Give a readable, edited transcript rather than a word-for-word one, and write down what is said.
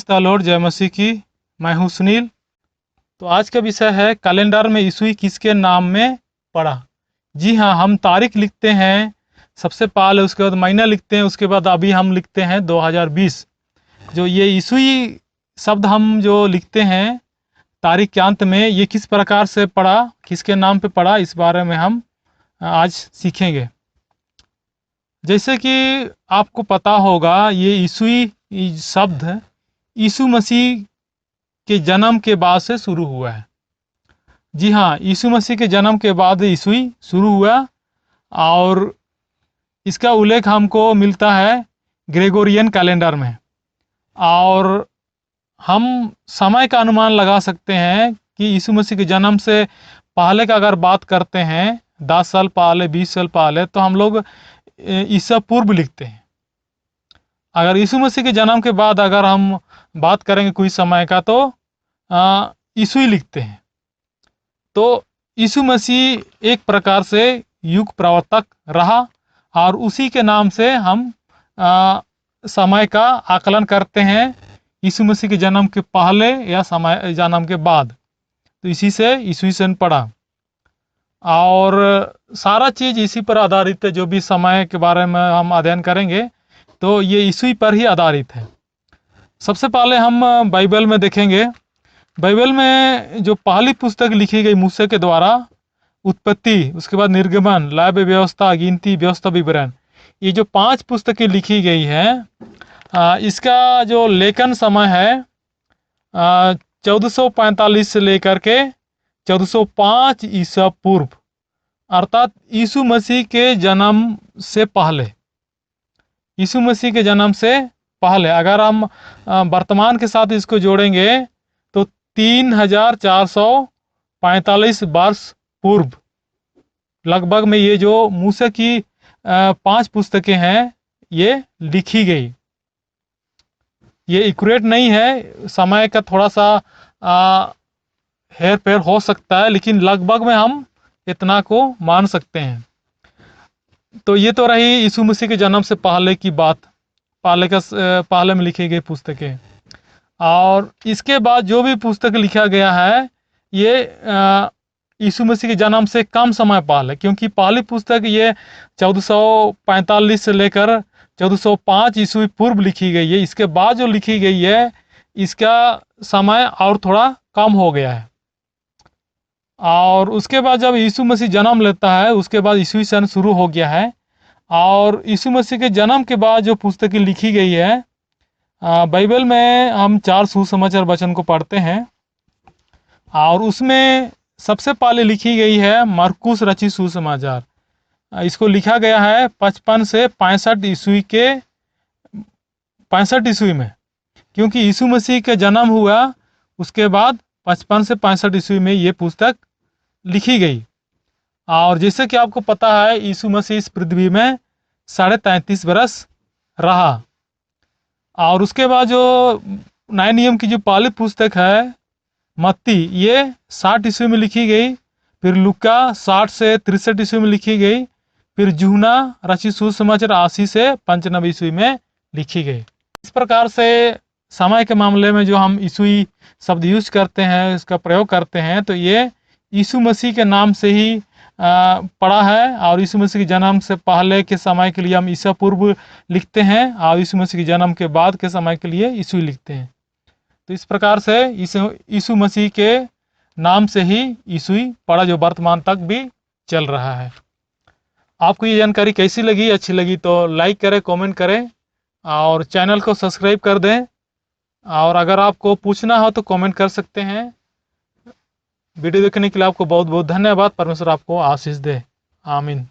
Praise the Lord, जय मसीह की। मैं हूँ सुनील। तो आज का विषय है कैलेंडर में ईस्वी किसके नाम में पड़ा। जी हाँ, हम तारीख लिखते हैं सबसे पहले, उसके बाद महीना लिखते हैं, उसके बाद अभी हम लिखते हैं 2020। जो ये ईस्वी शब्द हम जो लिखते हैं तारीख के अंत में, ये किस प्रकार से पड़ा, किसके नाम पे पड़ा, इस बारे में हम आज सीखेंगे। जैसे कि आपको पता होगा, ये ईस्वी शब्द यीशु मसीह के जन्म के बाद से शुरू हुआ है। जी हाँ, यीशु मसीह के जन्म के बाद ईस्वी शुरू हुआ और इसका उल्लेख हमको मिलता है ग्रेगोरियन कैलेंडर में। और हम समय का अनुमान लगा सकते हैं कि यीशु मसीह के जन्म से पहले का अगर बात करते हैं, 10 साल पहले, 20 साल पहले, तो हम लोग ईसा पूर्व लिखते हैं। अगर यीशु मसीह के जन्म के बाद अगर हम बात करेंगे कोई समय का, तो ईस्वी लिखते हैं। तो यीशु मसीह एक प्रकार से युग प्रवर्तक रहा और उसी के नाम से हम समय का आकलन करते हैं, यीशु मसीह के जन्म के पहले या समय जन्म के बाद। तो इसी से ईस्वी सन पड़ा और सारा चीज़ इसी पर आधारित है। जो भी समय के बारे में हम अध्ययन करेंगे तो ये ईस्वी पर ही आधारित है। सबसे पहले हम बाइबल में देखेंगे। बाइबल में जो पहली पुस्तक लिखी गई मूसा के द्वारा, उत्पत्ति, उसके बाद निर्गमन, लाभ व्यवस्था, गिनती, व्यवस्था, विवरण, ये जो 5 पुस्तकें लिखी गई हैं, इसका जो लेखन समय है 1445 से लेकर के 1405 ईसा पूर्व, अर्थात यीशु मसीह के जन्म से पहले। यीशु मसीह के जन्म से पहले अगर हम वर्तमान के साथ इसको जोड़ेंगे तो 3445 वर्ष पूर्व लगभग में ये जो मूसा की 5 पुस्तकें हैं ये लिखी गई। ये एक्यूरेट नहीं है, समय का थोड़ा सा हेर फेर हो सकता है, लेकिन लगभग में हम इतना को मान सकते हैं। तो ये तो रही यीशु मसीह के जन्म से पहले की बात, पहले में लिखी गई पुस्तकें। और इसके बाद जो भी पुस्तक लिखा गया है ये यीशु मसीह के जन्म से कम समय पहले, क्योंकि पहली पुस्तक ये 1445 से लेकर 1405 ईस्वी पूर्व लिखी गई है। इसके बाद जो लिखी गई है इसका समय और थोड़ा कम हो गया है। और उसके बाद जब यीशु मसीह जन्म लेता है उसके बाद ईस्वी सन शुरू हो गया है। और यीशु मसीह के जन्म के बाद जो पुस्तकें लिखी गई है, बाइबल में हम 4 सुसमाचार वचन को पढ़ते हैं और उसमें सबसे पहले लिखी गई है मरकुस रचित सुसमाचार। इसको लिखा गया है 55 से 65 ईस्वी में, क्योंकि यीशु मसीह का जन्म हुआ उसके बाद 55 से 65 ईस्वी में ये पुस्तक लिखी गई। और जैसे कि आपको पता है यीशु मसीह इस पृथ्वी में 33.5 बरस रहा। और उसके बाद जो नए नियम की जो पहली पुस्तक है मत्ती, ये 60 ईस्वी में लिखी गई। फिर लुक्का 60 से 63 ईस्वी में लिखी गई। फिर यूहन्ना रचित सुसमाचार 80 से 95 ईस्वी में लिखी गई। इस प्रकार से समय के मामले में जो हम ईस्वी शब्द यूज करते हैं, इसका प्रयोग करते हैं, तो ये यीशु मसीह के नाम से ही पड़ा है। और यीशु मसीह के जन्म से पहले के समय के लिए हम ईसा पूर्व लिखते हैं और यीशु मसीह के जन्म के बाद के समय के लिए ईस्वी लिखते हैं। तो इस प्रकार से यीशु मसीह के नाम से ही ईस्वी पड़ा, जो वर्तमान तक भी चल रहा है। आपको ये जानकारी कैसी लगी? अच्छी लगी तो लाइक करें, कमेंट करें और चैनल को सब्सक्राइब कर दें। और अगर आपको पूछना हो तो कमेंट कर सकते हैं। वीडियो देखने के लिए आपको बहुत बहुत धन्यवाद। परमेश्वर आपको आशीष दे। आमीन।